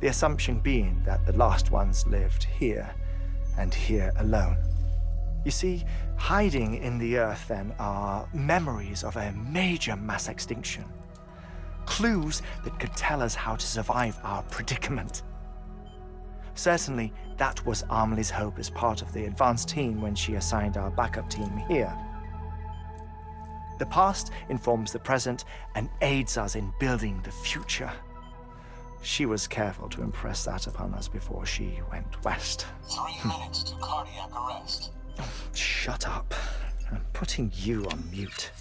the assumption being that the last ones lived here, and here alone. You see, hiding in the Earth then are memories of a major mass extinction. Clues that could tell us how to survive our predicament. Certainly, that was Amelie's hope as part of the advanced team when she assigned our backup team here. The past informs the present and aids us in building the future. She was careful to impress that upon us before she went west. 3 minutes to cardiac arrest. Shut up. I'm putting you on mute.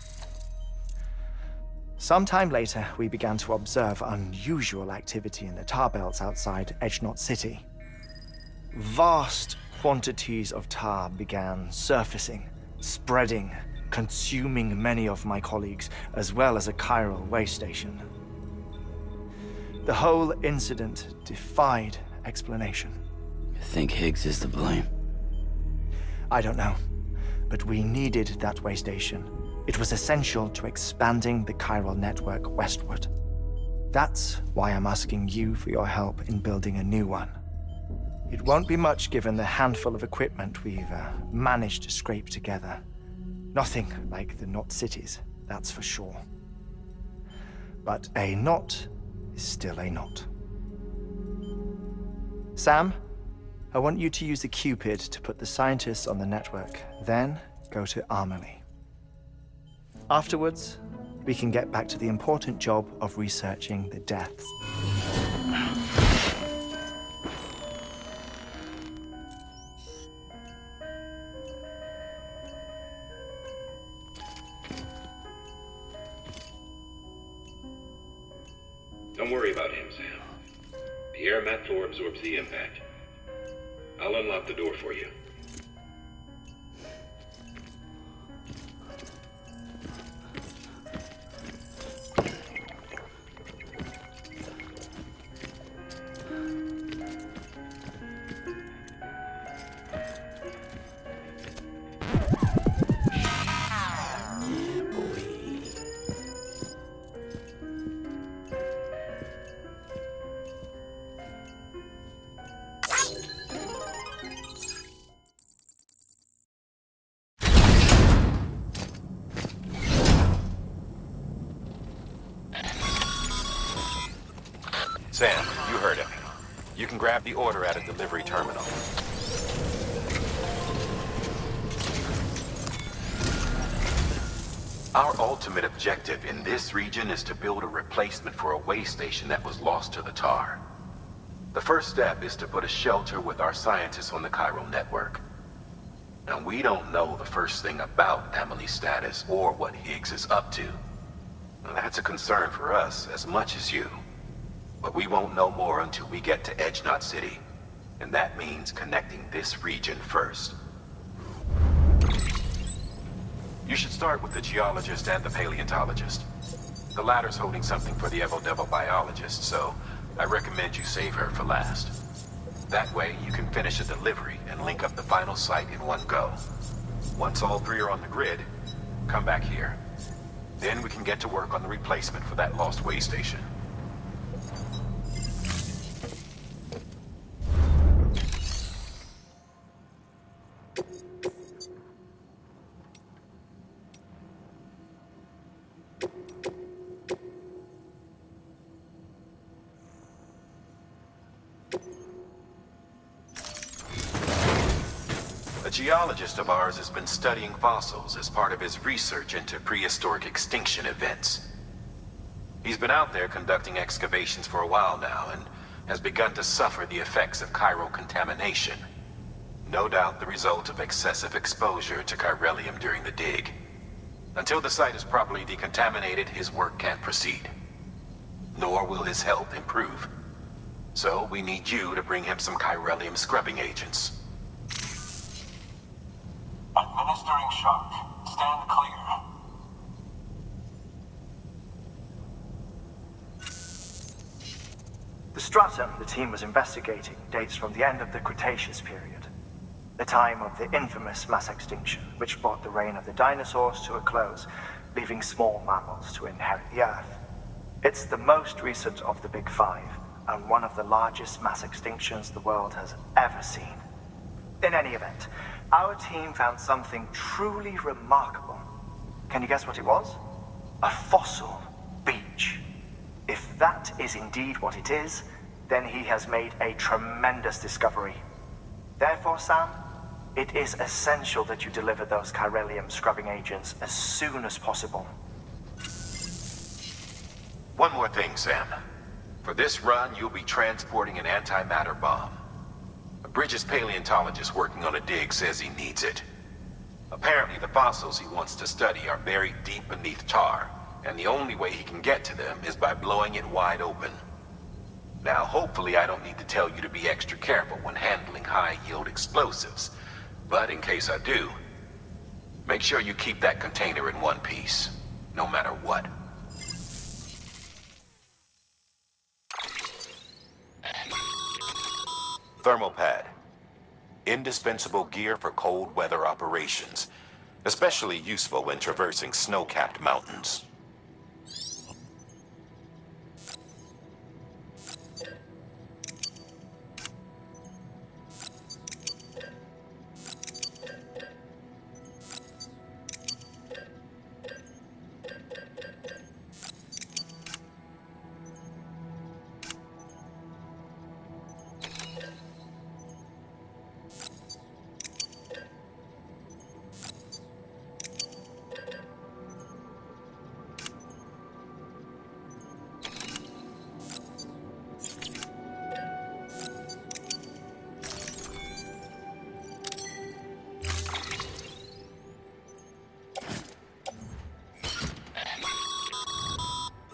Sometime later, we began to observe unusual activity in the tar belts outside Edgenot City. Vast quantities of tar began surfacing, spreading, consuming many of my colleagues, as well as a chiral way station. The whole incident defied explanation. I think Higgs is to blame. I don't know, but we needed that way station. It was essential to expanding the chiral network westward. That's why I'm asking you for your help in building a new one. It won't be much given the handful of equipment we've managed to scrape together. Nothing like the Knot cities, that's for sure. But a knot is still a knot. Sam, I want you to use the Cupid to put the scientists on the network, then go to Amelie. Afterwards, we can get back to the important job of researching the deaths. Don't worry about him, Sam. The air mat floor absorbs the impact. I'll unlock the door for you. Sam, you heard him. You can grab the order at a delivery terminal. Our ultimate objective in this region is to build a replacement for a way station that was lost to the tar. The first step is to put a shelter with our scientists on the chiral network. Now, we don't know the first thing about Amelie's status or what Higgs is up to. Now, that's a concern for us as much as you. But we won't know more until we get to Edgenot City. And that means connecting this region first. You should start with the geologist and the paleontologist. The latter's holding something for the Evo-Devo biologist, so I recommend you save her for last. That way, you can finish a delivery and link up the final site in one go. Once all three are on the grid, come back here. Then we can get to work on the replacement for that lost way station. A geologist of ours has been studying fossils as part of his research into prehistoric extinction events. He's been out there conducting excavations for a while now and has begun to suffer the effects of chiral contamination. No doubt the result of excessive exposure to chiralium during the dig. Until the site is properly decontaminated, his work can't proceed. Nor will his health improve. So we need you to bring him some chiralium scrubbing agents. Administering shock. Stand clear. The stratum the team was investigating dates from the end of the Cretaceous period, the time of the infamous mass extinction, which brought the reign of the dinosaurs to a close, leaving small mammals to inherit the Earth. It's the most recent of the Big Five, and one of the largest mass extinctions the world has ever seen. In any event, our team found something truly remarkable. Can you guess what it was? A fossil beach. If that is indeed what it is, then he has made a tremendous discovery. Therefore, Sam, it is essential that you deliver those chiralium scrubbing agents as soon as possible. One more thing, Sam. For this run, you'll be transporting an antimatter bomb. A Bridges paleontologist working on a dig says he needs it. Apparently, the fossils he wants to study are buried deep beneath tar, and the only way he can get to them is by blowing it wide open. Now, hopefully I don't need to tell you to be extra careful when handling high-yield explosives, but in case I do, make sure you keep that container in one piece, no matter what. Thermal pad. Indispensable gear for cold weather operations, especially useful when traversing snow-capped mountains.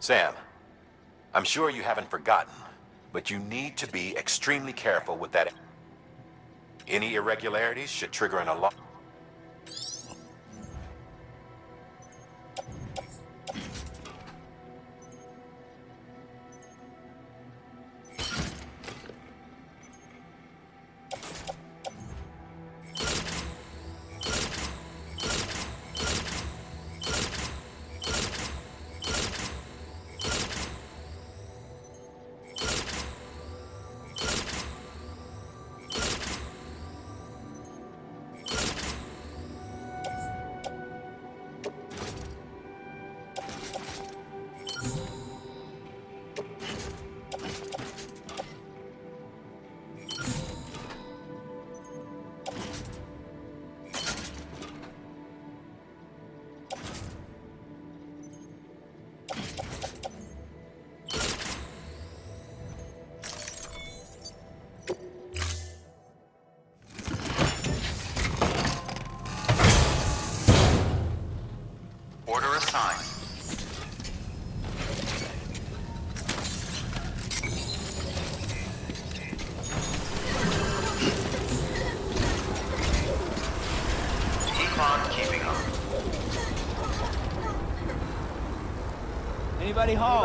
Sam, I'm sure you haven't forgotten, but you need to be extremely careful with that. Any irregularities should trigger an alarm. Order assigned. Keep on keeping up. Anybody home?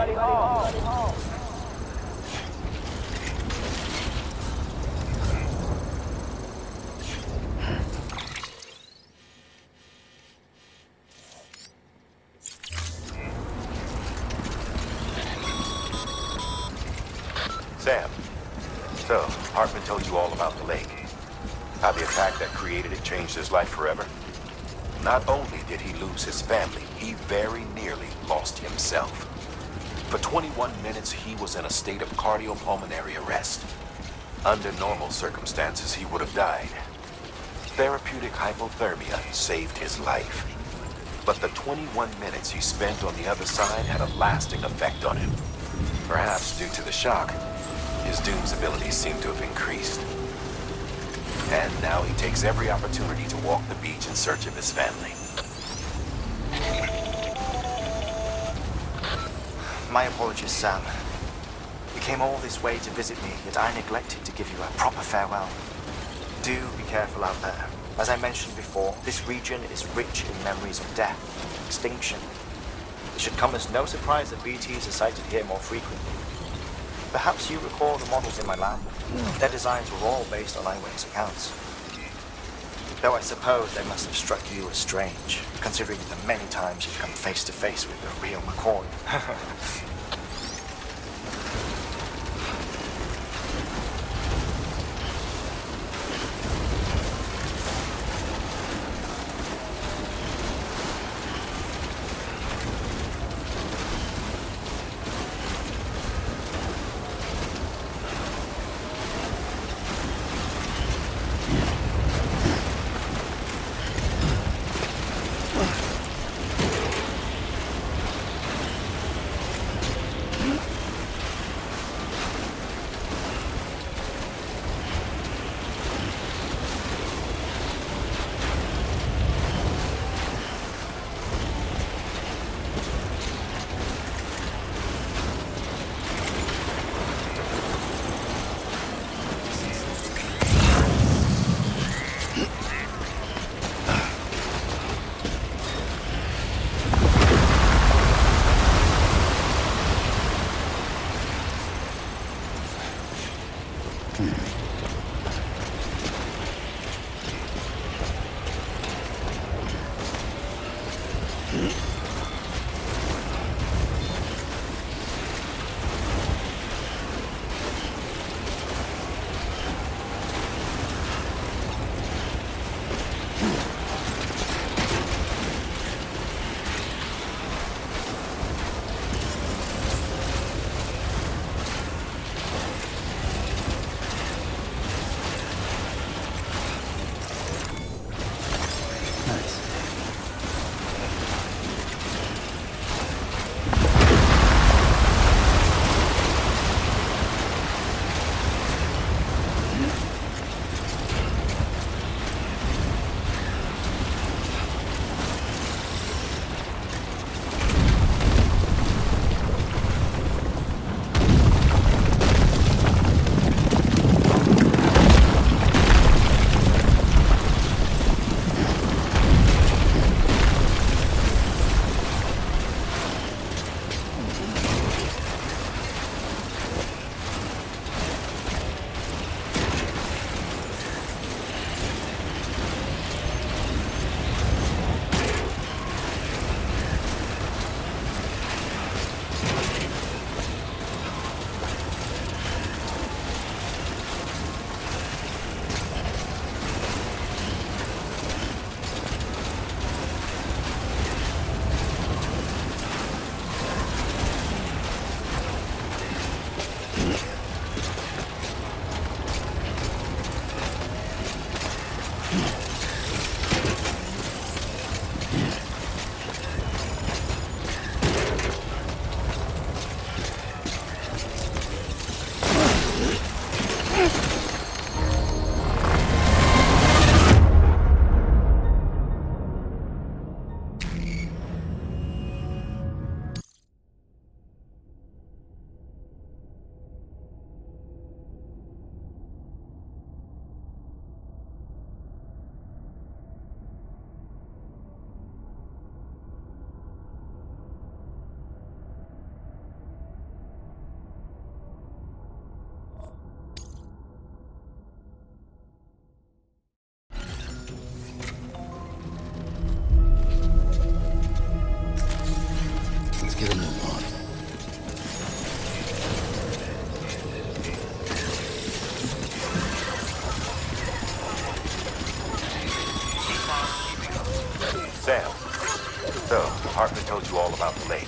Sam, so Hartman told you all about the lake. How the attack that created it changed his life forever? Not only did he lose his family, he very nearly lost himself. For 21 minutes, he was in a state of cardiopulmonary arrest. Under normal circumstances, he would have died. Therapeutic hypothermia saved his life. But the 21 minutes he spent on the other side had a lasting effect on him. Perhaps due to the shock, his Doom's abilities seem to have increased. And now he takes every opportunity to walk the beach in search of his family. My apologies, Sam. You came all this way to visit me, yet I neglected to give you a proper farewell. Do be careful out there. As I mentioned before, this region is rich in memories of death, extinction. It should come as no surprise that BTs are sighted here more frequently. Perhaps you recall the models in my lab. Their designs were all based on eyewitness accounts. Though I suppose they must have struck you as strange, considering the many times you've come face to face with the real McCoy. Let's get a move on. Keep on keeping up. Sam, so Hartman told you all about the lake.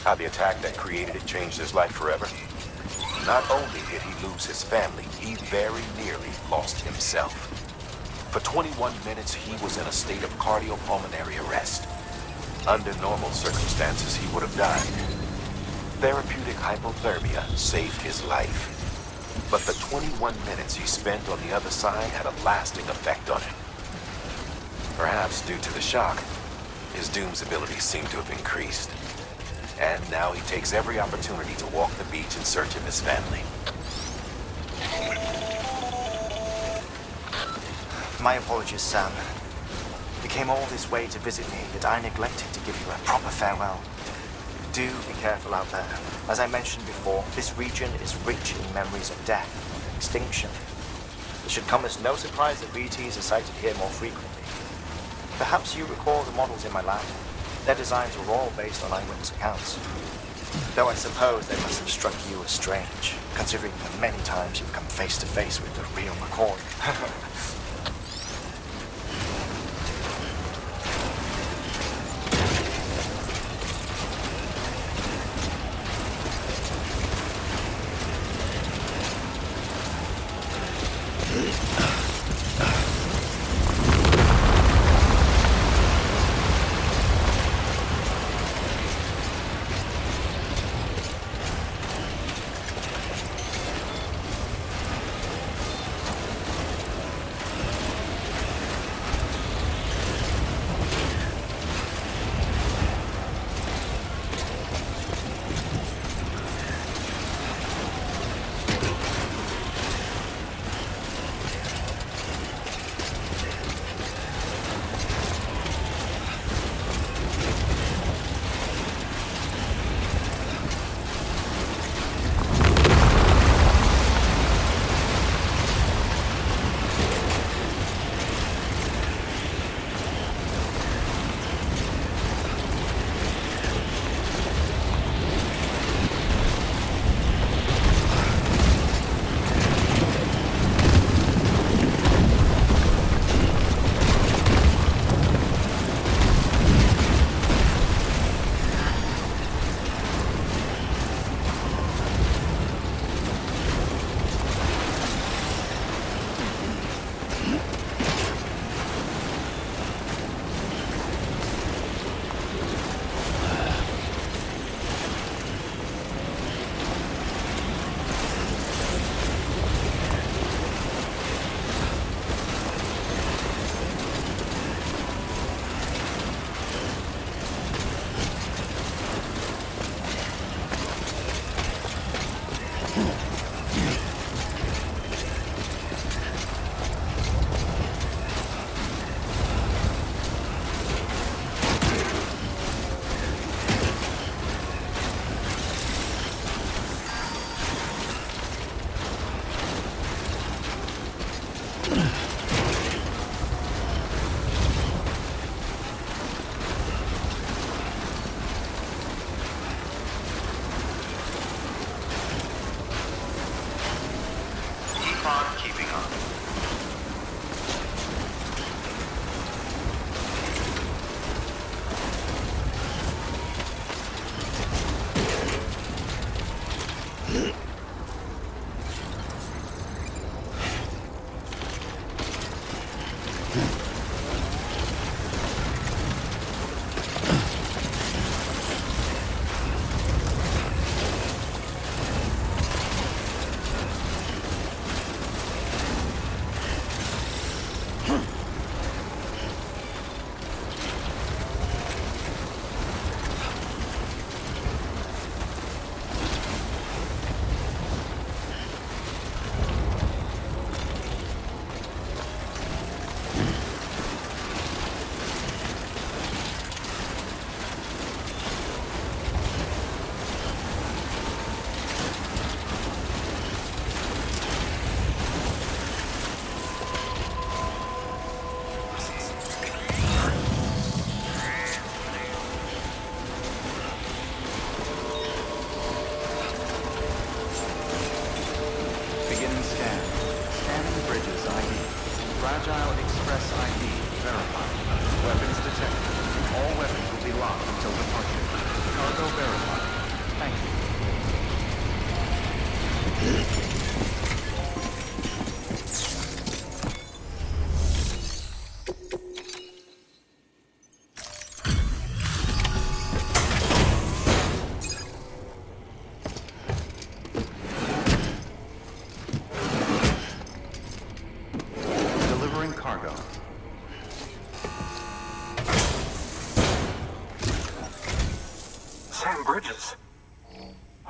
How the attack that created it changed his life forever. Not only did he lose his family, he very nearly lost himself. For 21 minutes, he was in a state of cardiopulmonary arrest. Under normal circumstances, he would have died. Therapeutic hypothermia saved his life. But the 21 minutes he spent on the other side had a lasting effect on him. Perhaps due to the shock, his Doom's abilities seem to have increased. And now he takes every opportunity to walk the beach in search of his family. My apologies, Sam. You came all this way to visit me, yet I neglected to give you a proper farewell. Do be careful out there. As I mentioned before, this region is rich in memories of death and extinction. It should come as no surprise that BTs are sighted here more frequently. Perhaps you recall the models in my lab. Their designs were all based on eyewitness accounts. Though I suppose they must have struck you as strange, considering the many times you've come face to face with the real McCoy.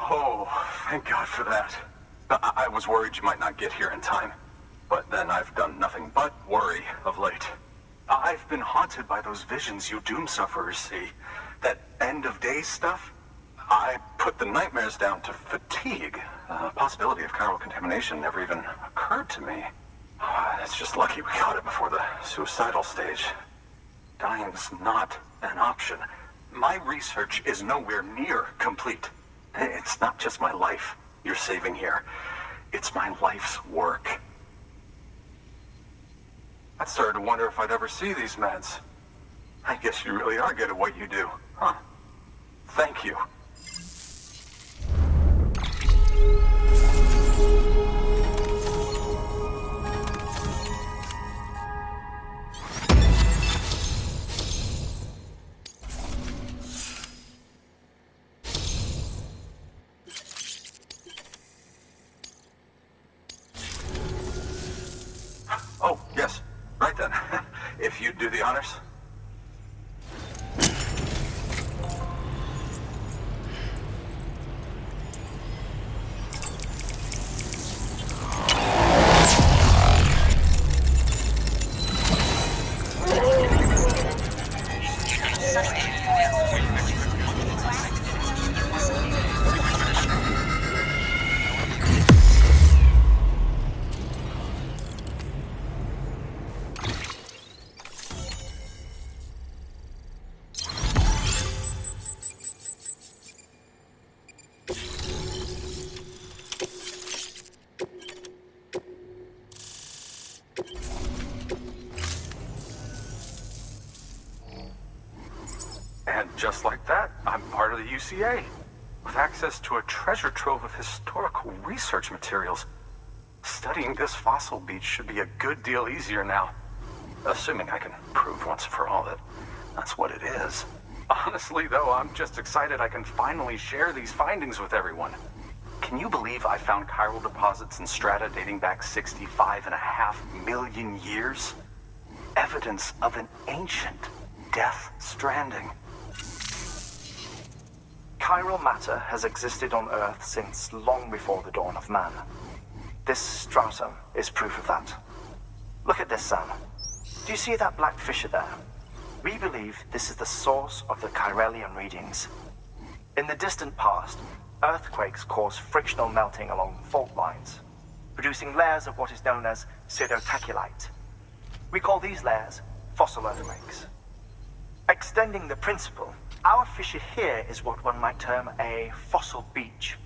Oh, thank God for that. I was worried you might not get here in time. But then I've done nothing but worry of late. I've been haunted by those visions you doom sufferers see. That end of days stuff. I put the nightmares down to fatigue. The possibility of chiral contamination never even occurred to me. It's just lucky we got it before the suicidal stage. Dying's not an option. My research is nowhere near complete. It's not just my life you're saving here. It's my life's work. I started to wonder if I'd ever see these meds. I guess you really are good at what you do, huh? Thank you. Oh, yes. Right then. If you'd do the honors. And just like that, I'm part of the UCA, with access to a treasure trove of historical research materials. Studying this fossil beach should be a good deal easier now. Assuming I can prove once for all that that's what it is. Honestly, though, I'm just excited I can finally share these findings with everyone. Can you believe I found chiral deposits in strata dating back 65.5 million years? Evidence of an ancient death stranding. Chiral matter has existed on Earth since long before the dawn of man. This stratum is proof of that. Look at this, Sam. Do you see that black fissure there? We believe this is the source of the Chiralian readings. In the distant past, earthquakes cause frictional melting along fault lines, producing layers of what is known as pseudotachylite. We call these layers fossil earthquakes. Extending the principle, our fissure here is what one might term a fossil beach.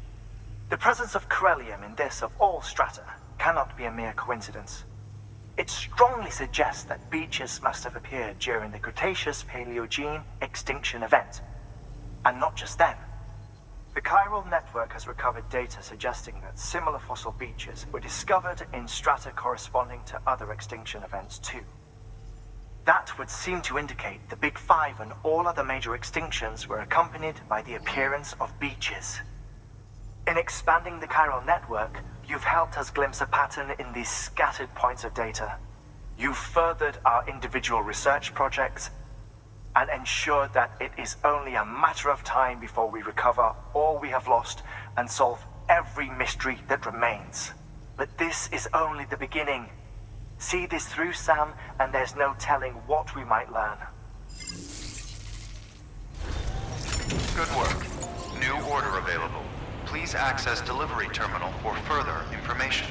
The presence of chiralium in this of all strata cannot be a mere coincidence. It strongly suggests that beaches must have appeared during the Cretaceous-Paleogene extinction event. And not just then. The chiral network has recovered data suggesting that similar fossil beaches were discovered in strata corresponding to other extinction events too. That would seem to indicate the Big Five and all other major extinctions were accompanied by the appearance of beaches. In expanding the chiral network, you've helped us glimpse a pattern in these scattered points of data. You've furthered our individual research projects and ensured that it is only a matter of time before we recover all we have lost and solve every mystery that remains. But this is only the beginning. See this through, Sam, and there's no telling what we might learn. Good work. New order available. Please access delivery terminal for further information.